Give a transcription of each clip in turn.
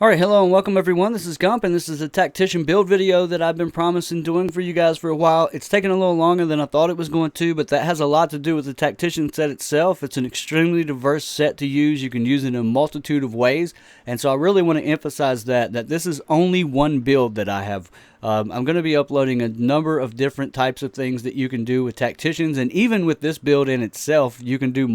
Alright, hello and welcome everyone. This is Gump and this is a Tactician build video that I've been promising doing for you guys for a while. It's taken a little longer than I thought it was going to, but that has a lot to do with the Tactician set itself. It's an extremely diverse set to use. You can use it in a multitude of ways, and so I really want to emphasize that this is only one build that I have. I'm going to be uploading a number of different types of things that you can do with Tacticians, and even with this build in itself, you can do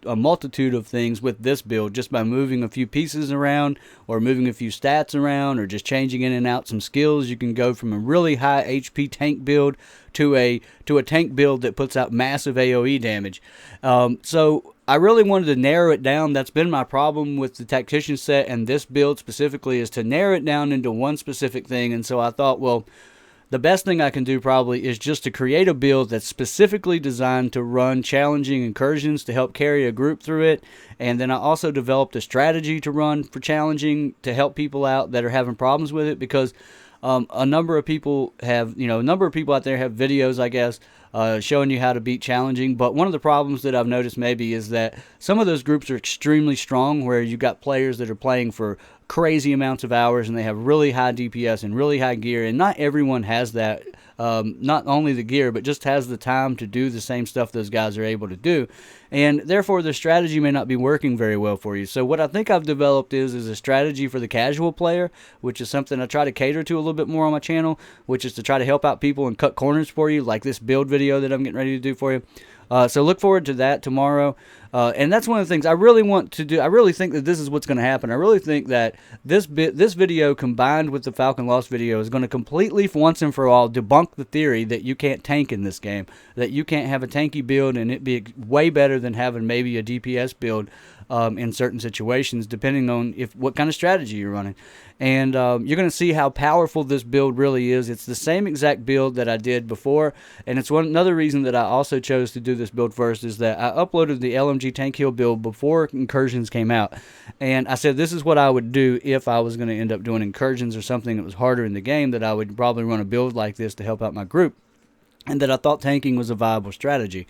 a multitude of things with this build just by moving a few pieces around or moving a few stats around or just changing in and out some skills. You can go from a really high HP tank build to a tank build that puts out massive AoE damage. So I really wanted to narrow it down. That's been my problem with the Tactician set and this build specifically, is to narrow it down into one specific thing. And so I thought, well, the best thing I can do probably is just to create a build that's specifically designed to run challenging incursions to help carry a group through it. And then I also developed a strategy to run for challenging to help people out that are having problems with it, because a number of people have, a number of people out there have videos, I guess, showing you how to beat challenging. But one of the problems that I've noticed maybe is that some of those groups are extremely strong, where you've got players that are playing for crazy amounts of hours and they have really high DPS and really high gear, and not everyone has that. Not only the gear, but just has the time to do the same stuff those guys are able to do, and therefore their strategy may not be working very well for you. So what I think I've developed is a strategy for the casual player, which is something I try to cater to a little bit more on my channel, which is to try to help out people and cut corners for you, like this build video that I'm getting ready to do for you. So look forward to that tomorrow. And that's one of the things I really want to do. I really think that this is what's going to happen. I really think that this video combined with the Falcon Lost video is going to completely, for once and for all, debunk the theory that you can't tank in this game, that you can't have a tanky build and it be way better than having maybe a DPS build in certain situations, depending on what kind of strategy you're running. And you're going to see how powerful this build really is. It's the same exact build that I did before, and it's another reason that I also chose to do this build first, is that I uploaded the LMG tank heal build before incursions came out, and I said this is what I would do if I was going to end up doing incursions or something that was harder in the game, that I would probably run a build like this to help out my group, and that I thought tanking was a viable strategy.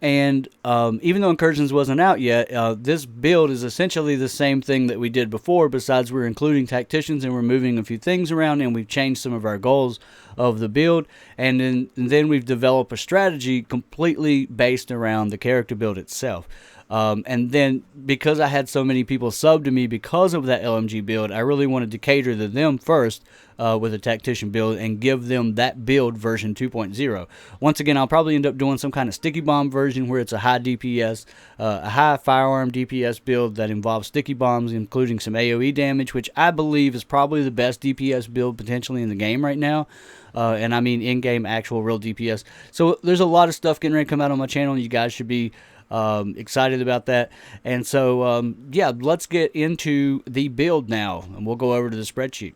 And even though Incursions wasn't out yet, this build is essentially the same thing that we did before, besides we're including Tacticians and we're moving a few things around, and we've changed some of our goals of the build, and then we've developed a strategy completely based around the character build itself. And then because I had so many people sub to me because of that LMG build, I really wanted to cater to them first with a Tactician build and give them that build version 2.0. Once again, I'll probably end up doing some kind of sticky bomb version where it's a high DPS, a high firearm DPS build that involves sticky bombs, including some AoE damage, which I believe is probably the best DPS build potentially in the game right now. And I mean in-game actual real DPS. So there's a lot of stuff getting ready to come out on my channel, and you guys should be excited about that. And so yeah, let's get into the build now, and we'll go over to the spreadsheet.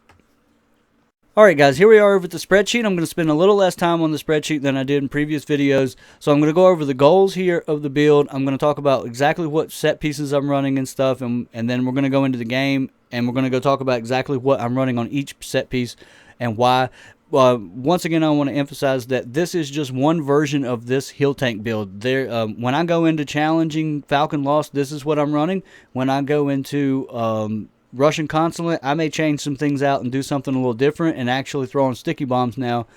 Alright guys, here we are with the spreadsheet. I'm going to spend a little less time on the spreadsheet than I did in previous videos. So I'm going to go over the goals here of the build. I'm going to talk about exactly what set pieces I'm running and stuff, and then we're going to go into the game, and we're going to go talk about exactly what I'm running on each set piece and why. Once again, I want to emphasize that this is just one version of this heal tank build. When I go into challenging Falcon Lost, this is what I'm running. When I go into Russian Consulate, I may change some things out and do something a little different and actually throw on sticky bombs now,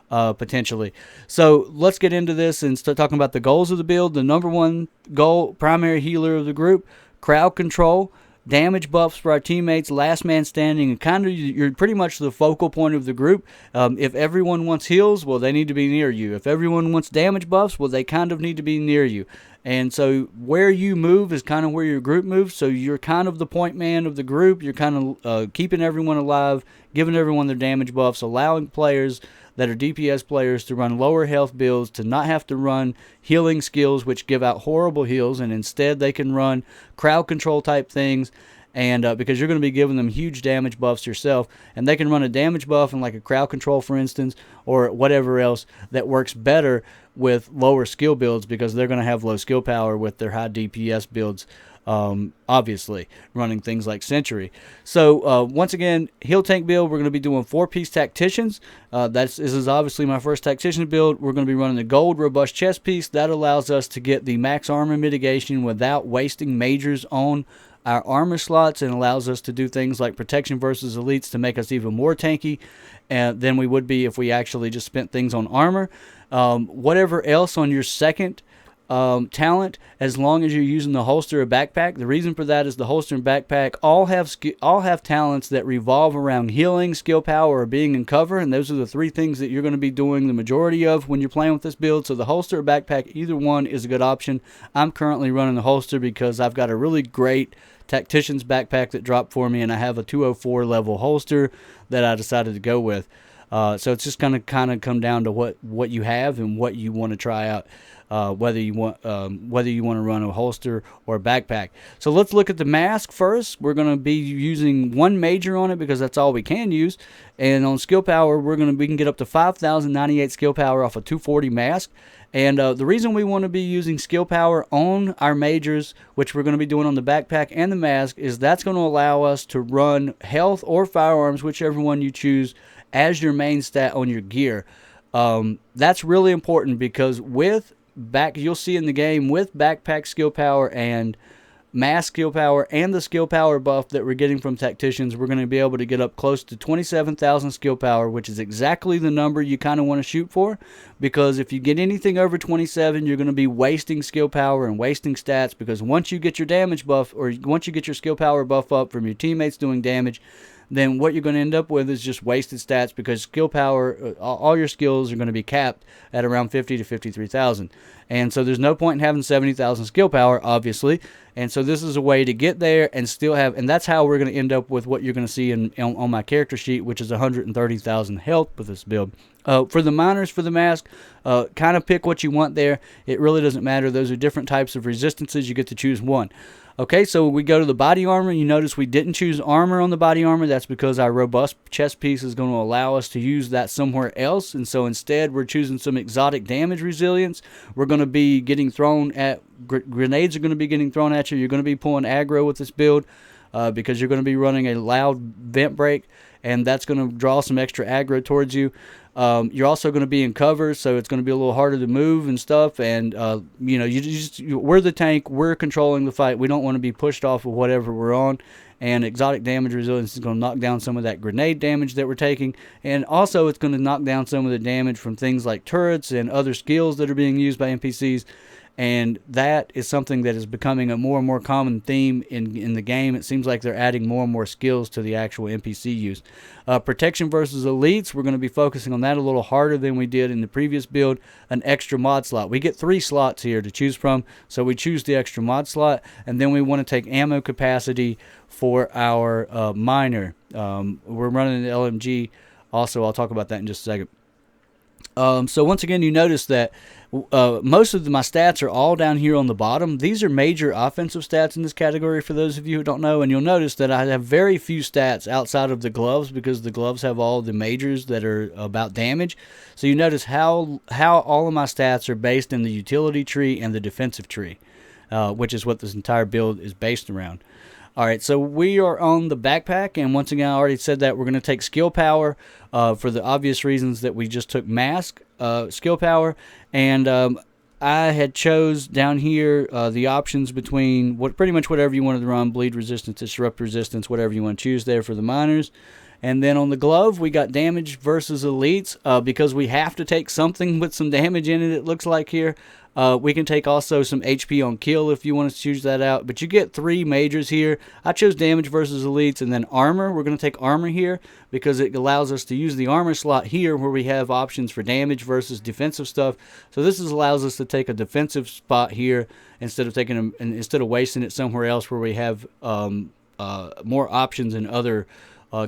potentially. So let's get into this and start talking about the goals of the build. The number one goal, primary healer of the group, crowd control, damage buffs for our teammates, last man standing, and kind of you're pretty much the focal point of the group. If everyone wants heals, well, they need to be near you. If everyone wants damage buffs, well, they kind of need to be near you. And so where you move is kind of where your group moves. So you're kind of the point man of the group. You're kind of keeping everyone alive, giving everyone their damage buffs, allowing players that are DPS players to run lower health builds, to not have to run healing skills which give out horrible heals, and instead they can run crowd control type things, and because you're going to be giving them huge damage buffs yourself, and they can run a damage buff and like a crowd control, for instance, or whatever else that works better with lower skill builds, because they're going to have low skill power with their high DPS builds. Obviously running things like Century. So once again, heal tank build, we're going to be doing 4-piece Tacticians. This is obviously my first Tactician build. We're going to be running the gold robust chest piece. That allows us to get the max armor mitigation without wasting majors on our armor slots and allows us to do things like protection versus elites to make us even more tanky than we would be if we actually just spent things on armor. Whatever else on your second talent, as long as you're using the holster or backpack. The reason for that is the holster and backpack all have talents that revolve around healing, skill power, or being in cover, and those are the three things that you're going to be doing the majority of when you're playing with this build. So the holster or backpack, either one is a good option. I'm currently running the holster because I've got a really great Tactician's backpack that dropped for me, and I have a 204 level holster that I decided to go with. So it's just going to kind of come down to what you have and what you want to try out. Whether you want to run a holster or a backpack. So let's look at the mask first. We're going to be using one major on it because that's all we can use. And on skill power, we can get up to 5,098 skill power off a 240 mask. And the reason we want to be using skill power on our majors, which we're going to be doing on the backpack and the mask, is that's going to allow us to run health or firearms, whichever one you choose, as your main stat on your gear. That's really important because you'll see in the game with backpack skill power and mask skill power and the skill power buff that we're getting from Tacticians, we're going to be able to get up close to 27,000 skill power, which is exactly the number you kind of want to shoot for, because if you get anything over 27, you're going to be wasting skill power and wasting stats, because once you get your damage buff, or once you get your skill power buff up from your teammates doing damage, then what you're going to end up with is just wasted stats, because skill power, all your skills are going to be capped at around 50 to 53,000. And so there's no point in having 70,000 skill power, obviously. And so this is a way to get there and still have, and that's how we're going to end up with what you're going to see on my character sheet, which is 130,000 health with this build. For the miners, for the mask, kind of pick what you want there. It really doesn't matter. Those are different types of resistances. You get to choose one. Okay, so we go to the body armor. You notice we didn't choose armor on the body armor. That's because our robust chest piece is going to allow us to use that somewhere else. And so instead, we're choosing some exotic damage resilience. We're going to be getting thrown at, grenades are going to be getting thrown at you. You're going to be pulling aggro with this build because you're going to be running a loud vent break, and that's going to draw some extra aggro towards you. You're also going to be in cover, so it's going to be a little harder to move and stuff. And we're the tank. We're controlling the fight. We don't want to be pushed off of whatever we're on. And exotic damage resilience is going to knock down some of that grenade damage that we're taking. And also, it's going to knock down some of the damage from things like turrets and other skills that are being used by NPCs. And that is something that is becoming a more and more common theme in the game. It seems like they're adding more and more skills to the actual NPC use. Protection versus elites, we're going to be focusing on that a little harder than we did in the previous build. An extra mod slot. We get 3 slots here to choose from, so we choose the extra mod slot. And then we want to take ammo capacity for our miner. We're running an LMG. Also, I'll talk about that in just a second. So once again, you notice that most of my stats are all down here on the bottom. These are major offensive stats in this category for those of you who don't know. And you'll notice that I have very few stats outside of the gloves, because the gloves have all the majors that are about damage. So you notice how all of my stats are based in the utility tree and the defensive tree, which is what this entire build is based around. All right, so we are on the backpack, and once again, I already said that we're going to take skill power for the obvious reasons that we just took mask skill power, and I had chose down here the options between pretty much whatever you wanted to run: bleed resistance, disrupt resistance, whatever you want to choose there for the miners. And then on the glove, we got damage versus elites because we have to take something with some damage in it, it looks like here. We can take also some HP on kill if you want to choose that out. But you get 3 majors here. I chose damage versus elites, and then armor. We're going to take armor here because it allows us to use the armor slot here where we have options for damage versus defensive stuff. So this allows us to take a defensive spot here instead of wasting it somewhere else where we have more options in other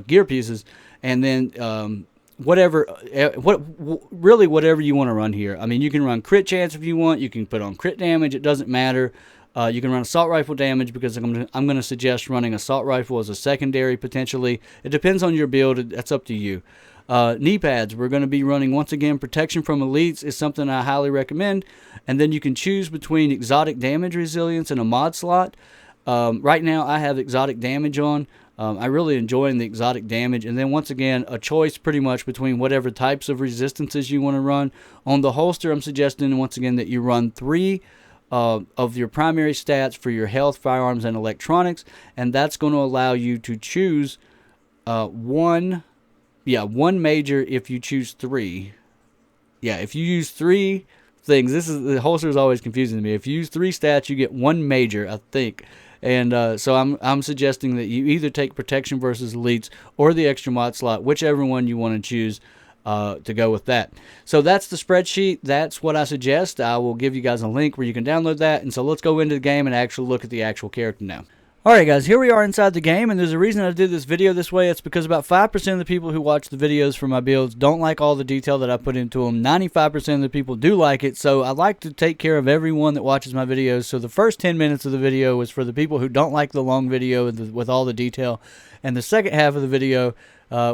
gear pieces. And then whatever you want to run here. I mean, you can run crit chance if you want. You can put on crit damage. It doesn't matter. You can run assault rifle damage because I'm going to suggest running assault rifle as a secondary potentially. It depends on your build. That's up to you. Knee pads, we're going to be running, once again, protection from elites is something I highly recommend. And then you can choose between exotic damage resilience and a mod slot. Right now I have exotic damage on. I really enjoy the exotic damage. And then once again, a choice pretty much between whatever types of resistances you want to run. On the holster, I'm suggesting once again that you run 3 of your primary stats for your health, firearms, and electronics, and that's going to allow you to choose one major if you choose three. Yeah, if you use three things, the holster is always confusing to me. If you use three stats, you get one major, I think. And so I'm suggesting that you either take protection versus elites or the extra mod slot, whichever one you want to choose to go with that. So that's the spreadsheet. That's what I suggest. I will give you guys a link where you can download that. And so let's go into the game and actually look at the actual character now. Alright guys, here we are inside the game, and there's a reason I did this video this way. It's because about 5% of the people who watch the videos for my builds don't like all the detail that I put into them. 95% of the people do like it, so I like to take care of everyone that watches my videos. So the first 10 minutes of the video is for the people who don't like the long video with all the detail, and the second half of the video,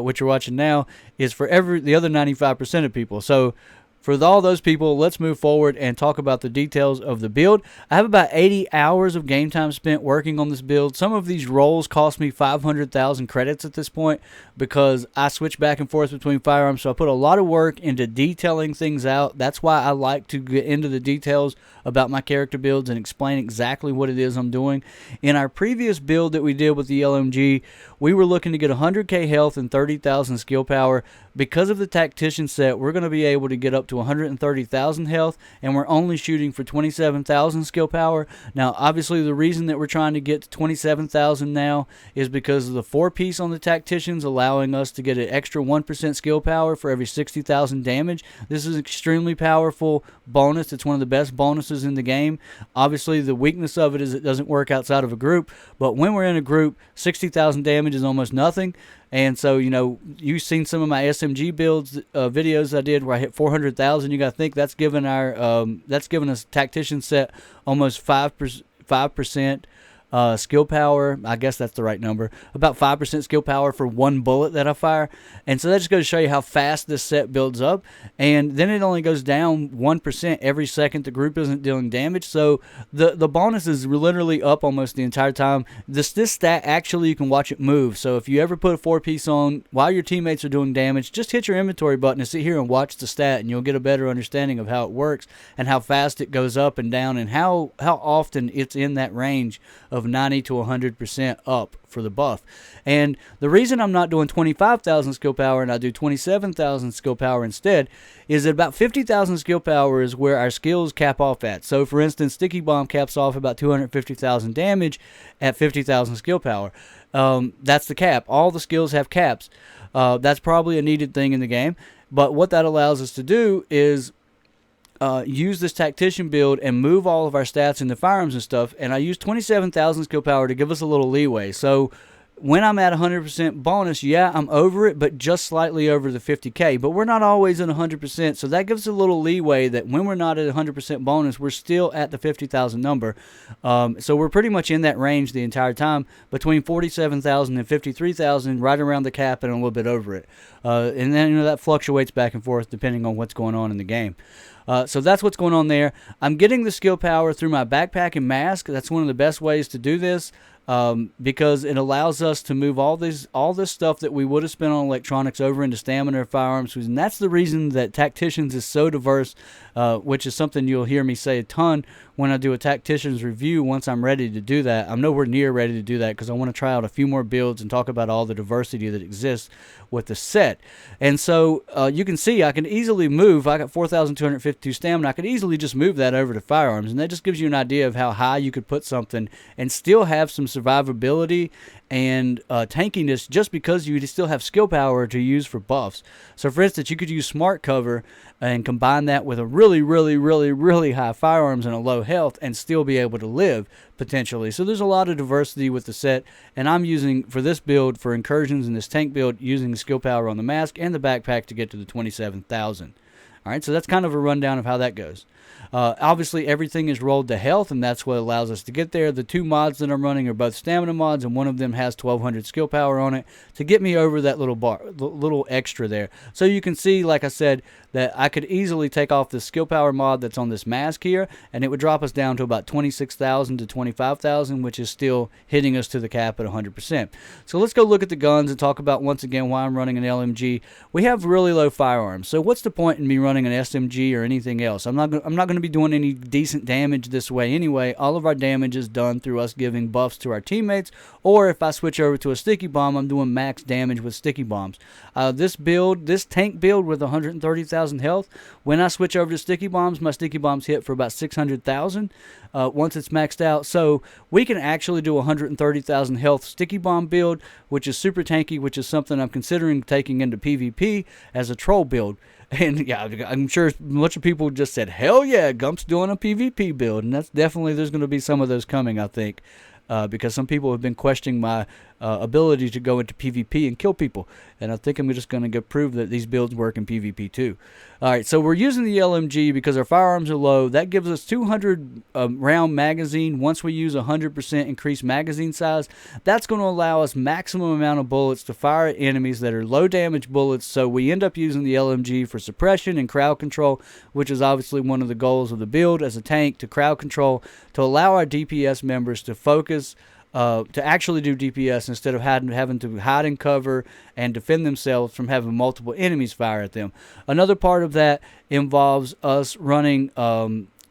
which you're watching now, is for the other 95% of people. So for all those people, let's move forward and talk about the details of the build. I have about 80 hours of game time spent working on this build. Some of these rolls cost me 500,000 credits at this point because I switch back and forth between firearms, so I put a lot of work into detailing things out. That's why I like to get into the details about my character builds and explain exactly what it is I'm doing. In our previous build that we did with the LMG, we were looking to get 100k health and 30,000 skill power. Because of the Tactician set, we're going to be able to get up to 130,000 health, and we're only shooting for 27,000 skill power. Now, obviously, the reason that we're trying to get to 27,000 now is because of the 4-piece on the Tacticians, allowing us to get an extra 1% skill power for every 60,000 damage. This is an extremely powerful bonus. It's one of the best bonuses in the game. Obviously, the weakness of it is it doesn't work outside of a group, but when we're in a group, 60,000 damage is almost nothing. And so, you know, you've seen some of my SMG builds videos I did where I hit 400,000. You got to think that's given us Tactician set almost 5% skill power. I guess that's the right number. About 5% skill power for one bullet that I fire. And so that just goes to show you how fast this set builds up. And then it only goes down 1% every second the group isn't dealing damage. So the bonus is literally up almost the entire time. This stat, actually, you can watch it move. So if you ever put a 4-piece on while your teammates are doing damage, just hit your inventory button and sit here and watch the stat, and you'll get a better understanding of how it works and how fast it goes up and down and how often it's in that range of 90 to 100% up for the buff. And the reason I'm not doing 25,000 skill power and I do 27,000 skill power instead is that about 50,000 skill power is where our skills cap off at. So for instance, Sticky Bomb caps off about 250,000 damage at 50,000 skill power. That's the cap. All the skills have caps. That's probably a needed thing in the game. But what that allows us to do is use this Tactician build and move all of our stats into firearms and stuff, and I use 27,000 skill power to give us a little leeway. So when I'm at 100% bonus, yeah, I'm over it, but just slightly over the 50k. But we're not always at 100%, so that gives a little leeway that when we're not at 100% bonus, we're still at the 50,000 number. So we're pretty much in that range the entire time, between 47,000 and 53,000, right around the cap and a little bit over it. And then that fluctuates back and forth depending on what's going on in the game. So that's what's going on there. I'm getting the skill power through my backpack and mask. That's one of the best ways to do this. Because it allows us to move all this stuff that we would have spent on electronics over into stamina or firearms, and that's the reason that Tacticians is so diverse, which is something you'll hear me say a ton when I do a Tacticians review once I'm ready to do that. I'm nowhere near ready to do that because I want to try out a few more builds and talk about all the diversity that exists with the set. And so you can see I can easily move. I got 4,252 stamina. I could easily just move that over to firearms, and that just gives you an idea of how high you could put something and still have some survivability and tankiness, just because you still have skill power to use for buffs. So for instance, you could use smart cover and combine that with a really high firearms and a low health and still be able to live potentially. So there's a lot of diversity with the set, and I'm using, for this build, for incursions in this tank build, using the skill power on the mask and the backpack to get to the 27,000. Alright, so that's kind of a rundown of how that goes. Obviously, everything is rolled to health, and that's what allows us to get there. The two mods that I'm running are both stamina mods, and one of them has 1,200 skill power on it to get me over that little extra there. So you can see, like I said, that I could easily take off the skill power mod that's on this mask here, and it would drop us down to about 26,000 to 25,000, which is still hitting us to the cap at 100%. So let's go look at the guns and talk about once again why I'm running an LMG. We have really low firearms, so what's the point in me running an SMG or anything else? I'm not going to be doing any decent damage this way anyway. All of our damage is done through us giving buffs to our teammates, or if I switch over to a sticky bomb, I'm doing max damage with sticky bombs. This tank build with 130,000 health, when I switch over to sticky bombs, my sticky bombs hit for about 600,000 once it's maxed out. So we can actually do 130,000 health sticky bomb build, which is super tanky, which is something I'm considering taking into PvP as a troll build. And yeah, I'm sure a bunch of people just said, hell yeah, Gump's doing a PvP build. And that's definitely, there's going to be some of those coming, I think. Because some people have been questioning my ability to go into PvP and kill people. And I think I'm just going to prove that these builds work in PvP too. Alright, so we're using the LMG because our firearms are low. That gives us 200 round magazine. Once we use 100% increased magazine size, that's going to allow us maximum amount of bullets to fire at enemies that are low damage bullets. So we end up using the LMG for suppression and crowd control, which is obviously one of the goals of the build as a tank, to crowd control, to allow our DPS members to focus, to actually do DPS instead of having to hide in cover and defend themselves from having multiple enemies fire at them. Another part of that involves us running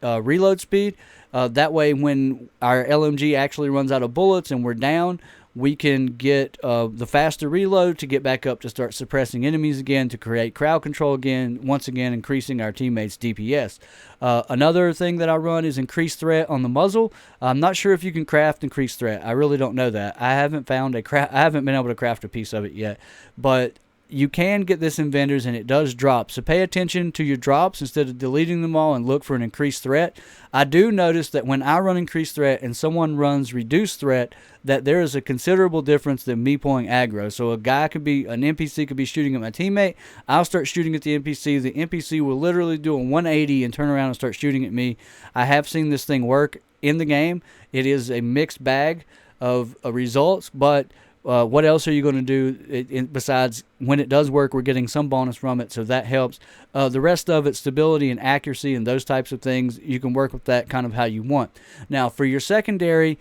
reload speed. That way when our LMG actually runs out of bullets and we're down, we can get the faster reload to get back up to start suppressing enemies again, to create crowd control again, once again increasing our teammates' DPS. Another thing that I run is increased threat on the muzzle. I'm not sure if you can craft increased threat. I really don't know that. I haven't been able to craft a piece of it yet, but you can get this in vendors and it does drop. So pay attention to your drops instead of deleting them all and look for an increased threat. I do notice that when I run increased threat and someone runs reduced threat, that there is a considerable difference than me pulling aggro. So an NPC could be shooting at my teammate. I'll start shooting at the NPC. The NPC will literally do a 180 and turn around and start shooting at me. I have seen this thing work in the game. It is a mixed bag of results, but what else are you going to do besides when it does work, we're getting some bonus from it, so that helps. The rest of it, stability and accuracy and those types of things, you can work with that kind of how you want. Now, for your secondary,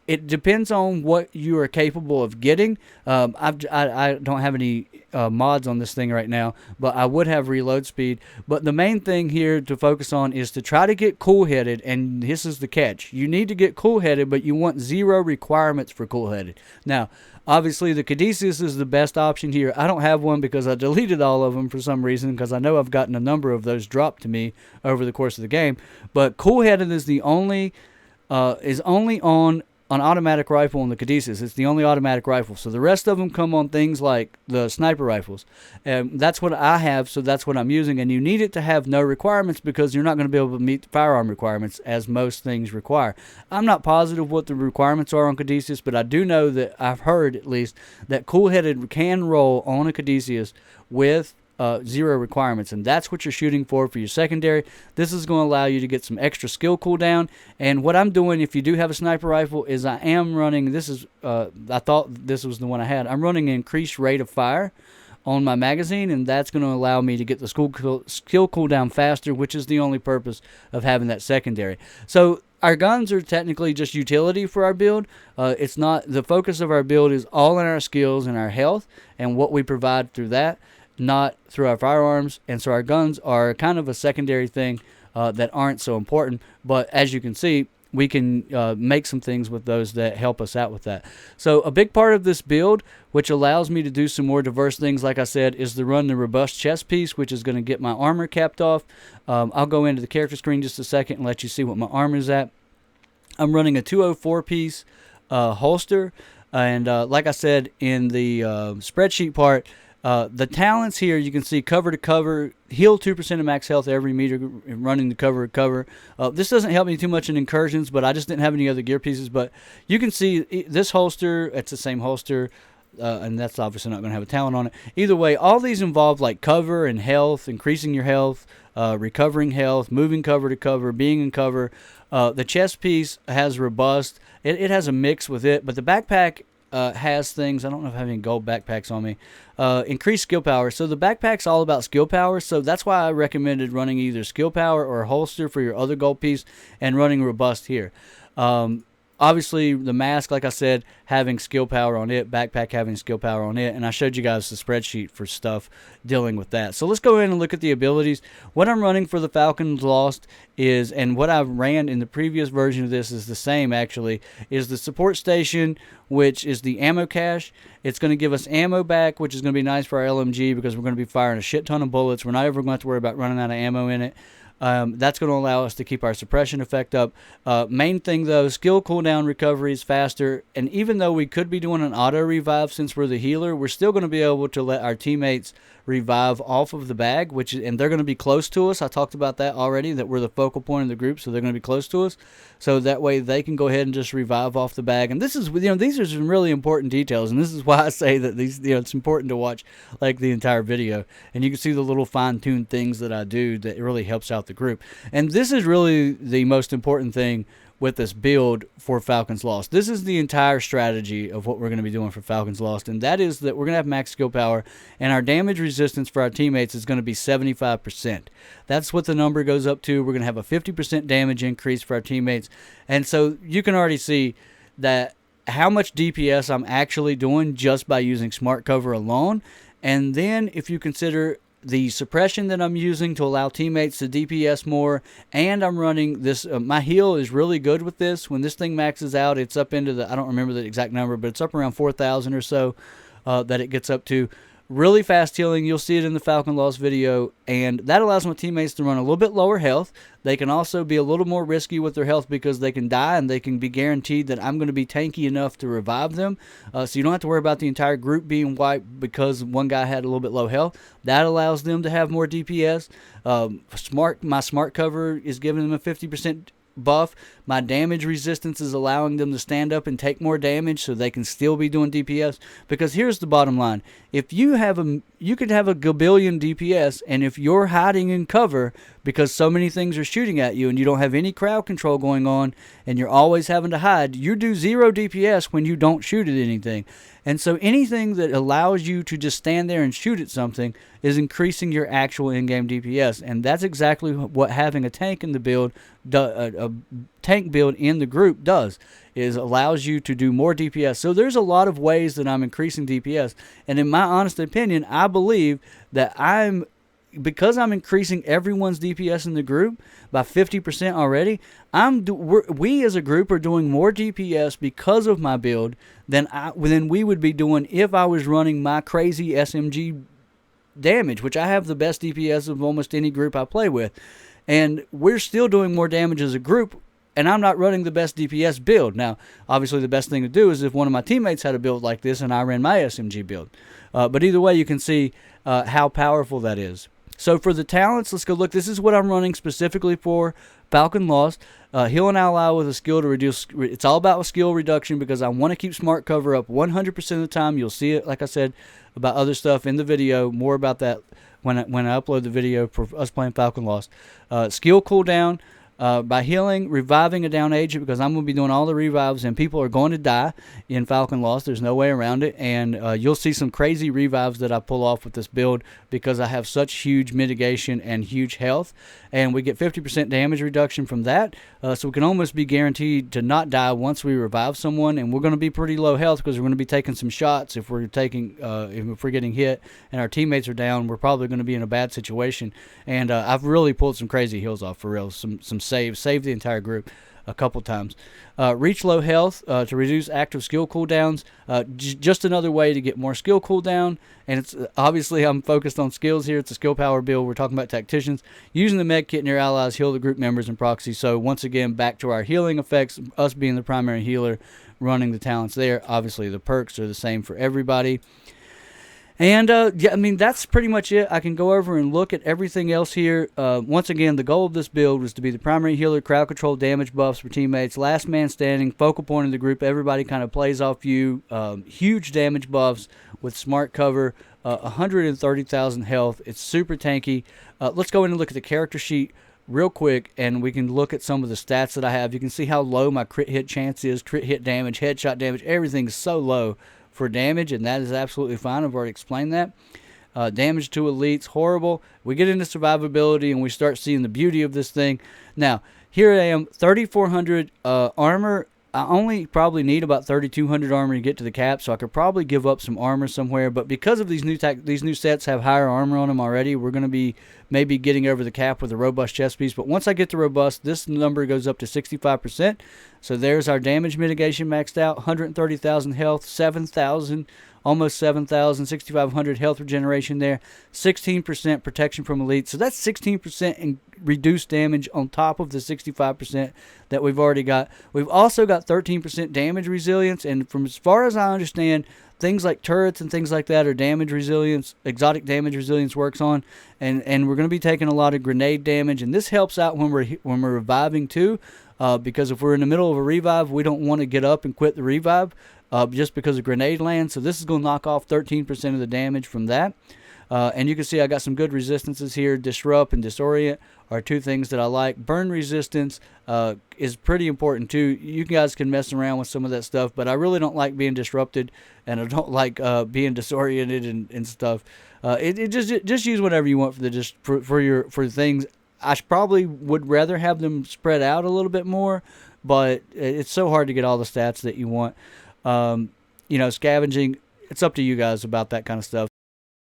it depends on what you are capable of getting. I don't have any mods on this thing right now, but I would have reload speed. But the main thing here to focus on is to try to get cool-headed, and this is the catch. You need to get cool-headed, but you want 0 requirements for cool-headed. Now, obviously, the Caduceus is the best option here. I don't have one because I deleted all of them for some reason, because I know I've gotten a number of those dropped to me over the course of the game. But cool-headed is the only on an automatic rifle on the Caduceus. It's the only automatic rifle. So the rest of them come on things like the sniper rifles. And that's what I have, so that's what I'm using. And you need it to have no requirements because you're not going to be able to meet the firearm requirements as most things require. I'm not positive what the requirements are on Caduceus, but I do know that I've heard, at least, that cool-headed can roll on a Caduceus with 0 requirements, and that's what you're shooting for your secondary. This is going to allow you to get some extra skill cooldown. And what I'm doing, if you do have a sniper rifle, is I am running, I thought this was the one I had, I'm running an increased rate of fire on my magazine, and that's going to allow me to get the skill cooldown faster, which is the only purpose of having that secondary. So our guns are technically just utility for our build. It's not, the focus of our build is all in our skills and our health and what we provide through that, not through our firearms. And so our guns are kind of a secondary thing that aren't so important, but as you can see, we can make some things with those that help us out with that. So a big part of this build, which allows me to do some more diverse things, like I said, is to run the robust chest piece, which is going to get my armor capped off. I'll go into the character screen just a second and let you see what my armor is at. I'm running a 204 piece holster, and like I said in the spreadsheet part, the talents here, you can see cover to cover, heal 2% of max health every meter running the cover to cover. This doesn't help me too much in incursions, but I just didn't have any other gear pieces. But you can see this holster, it's the same holster, and that's obviously not going to have a talent on it. Either way, all these involve like cover and health, increasing your health, recovering health, moving cover to cover, being in cover. The chest piece has robust. It has a mix with it, but the backpack, has things. I don't know if I have any gold backpacks on me. Increased skill power. So the backpack's all about skill power. So that's why I recommended running either skill power or a holster for your other gold piece and running robust here. Obviously, the mask, like I said, having skill power on it, backpack having skill power on it, and I showed you guys the spreadsheet for stuff dealing with that. So let's go in and look at the abilities. What I'm running for the Falcon's Lost is, and what I ran in the previous version of this is the same actually, is the support station, which is the ammo cache. It's going to give us ammo back, which is going to be nice for our LMG because we're going to be firing a shit ton of bullets. We're not ever going to have to worry about running out of ammo in it. That's going to allow us to keep our suppression effect up. Main thing though, skill cooldown recovery is faster, and even though we could be doing an auto revive since we're the healer, we're still going to be able to let our teammates revive off of the bag, and they're going to be close to us. I talked about that already, that we're the focal point of the group, so they're going to be close to us, so that way they can go ahead and just revive off the bag. And this is, these are some really important details, and this is why I say that these, it's important to watch like the entire video, and you can see the little fine-tuned things that I do that really helps out the group. And this is really the most important thing with this build for Falcon's Lost. This is the entire strategy of what we're going to be doing for Falcon's Lost, and that is that we're going to have max skill power, and our damage resistance for our teammates is going to be 75%. That's what the number goes up to. We're going to have a 50% damage increase for our teammates, and so you can already see that how much DPS I'm actually doing just by using smart cover alone. And then if you consider the suppression that I'm using to allow teammates to DPS more, and I'm running this, my heal is really good with this. When this thing maxes out, it's up into the, I don't remember the exact number, but it's up around 4,000 or so that it gets up to. Really fast healing. You'll see it in the Falcon Lost video, and that allows my teammates to run a little bit lower health. They can also be a little more risky with their health because they can die, and they can be guaranteed that I'm going to be tanky enough to revive them. So you don't have to worry about the entire group being wiped because one guy had a little bit low health. That allows them to have more DPS. My smart cover is giving them a 50% buff. My damage resistance is allowing them to stand up and take more damage so they can still be doing DPS. Because here's the bottom line. If you could have a gabillion DPS, and if you're hiding in cover because so many things are shooting at you and you don't have any crowd control going on and you're always having to hide, you do 0 DPS when you don't shoot at anything. And so anything that allows you to just stand there and shoot at something is increasing your actual in-game DPS. And that's exactly what having a tank in the build, a tank build in the group does, is allows you to do more DPS. So there's a lot of ways that I'm increasing DPS. And in my honest opinion, I believe that because I'm increasing everyone's DPS in the group by 50% already, we as a group are doing more DPS because of my build than we would be doing if I was running my crazy SMG damage, which I have the best DPS of almost any group I play with. And we're still doing more damage as a group, and I'm not running the best DPS build. Now, obviously the best thing to do is if one of my teammates had a build like this and I ran my SMG build. But either way, you can see how powerful that is. So for the talents, let's go look. This is what I'm running specifically for Falcon Lost. Heal an ally with a skill to reduce. It's all about skill reduction because I want to keep smart cover up 100% of the time. You'll see it, like I said, about other stuff in the video. More about that when I upload the video for us playing Falcon Lost. Skill cooldown. By healing, reviving a down agent, because I'm going to be doing all the revives and people are going to die in Falcon Lost. There's no way around it, and you'll see some crazy revives that I pull off with this build because I have such huge mitigation and huge health, and we get 50% damage reduction from that, so we can almost be guaranteed to not die once we revive someone. And we're going to be pretty low health because we're going to be taking some shots. If we're getting hit and our teammates are down, we're probably going to be in a bad situation. And I've really pulled some crazy heals off for real. Some saved the entire group a couple times. Reach low health to reduce active skill cooldowns. Just another way to get more skill cooldown. And it's obviously I'm focused on skills here. It's a skill power build. We're talking about tacticians. Using the med kit and your allies heal the group members and proxy. So once again, back to our healing effects. Us being the primary healer, running the talents there. Obviously the perks are the same for everybody. And, yeah, I mean, that's pretty much it. I can go over and look at everything else here. Once again, the goal of this build was to be the primary healer, crowd control, damage buffs for teammates, last man standing, focal point of the group. Everybody kind of plays off you. Huge damage buffs with smart cover, 130,000 health. It's super tanky. Let's go in and look at the character sheet real quick, and we can look at some of the stats that I have. You can see how low my crit hit chance is, crit hit damage, headshot damage. Everything's so low for damage, and that is absolutely fine. I've already explained that. Damage to elites, horrible. We get into survivability, and we start seeing the beauty of this thing. Now, here I am, 3,400 armor. I only probably need about 3,200 armor to get to the cap, so I could probably give up some armor somewhere. But because of these new sets have higher armor on them already, we're going to be maybe getting over the cap with a robust chest piece. But once I get to robust, this number goes up to 65%. So there's our damage mitigation maxed out, 130,000 health, 7,000, almost 7,000, 6,500 health regeneration there, 16% protection from elite. So that's 16% in reduced damage on top of the 65% that we've already got. We've also got 13% damage resilience, and from as far as I understand, things like turrets and things like that are damage resilience, exotic damage resilience works on, and we're going to be taking a lot of grenade damage, and this helps out when we're reviving too, because if we're in the middle of a revive, we don't want to get up and quit the revive just because of grenade land. So this is going to knock off 13% of the damage from that. And you can see I got some good resistances here. Disrupt and Disorient are two things that I like. Burn resistance is pretty important too. You guys can mess around with some of that stuff, but I really don't like being disrupted, and I don't like being disoriented and stuff. It just use whatever you want for things. I probably would rather have them spread out a little bit more, but it's so hard to get all the stats that you want. Scavenging, it's up to you guys about that kind of stuff.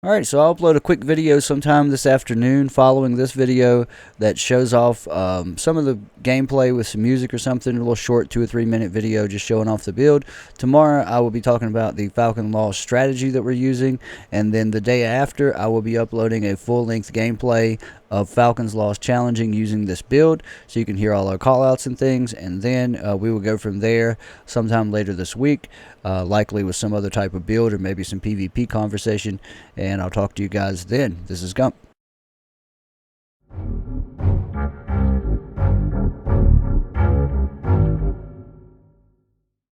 Alright, so I'll upload a quick video sometime this afternoon following this video that shows off some of the gameplay with some music or something, a little short 2 or 3 minute video just showing off the build. Tomorrow I will be talking about the Falcon Law strategy that we're using, and then the day after I will be uploading a full-length gameplay of Falcon's Lost challenging using this build, so you can hear all our callouts and things, and then we will go from there sometime later this week, likely with some other type of build or maybe some PvP conversation, and I'll talk to you guys then. This is Gump.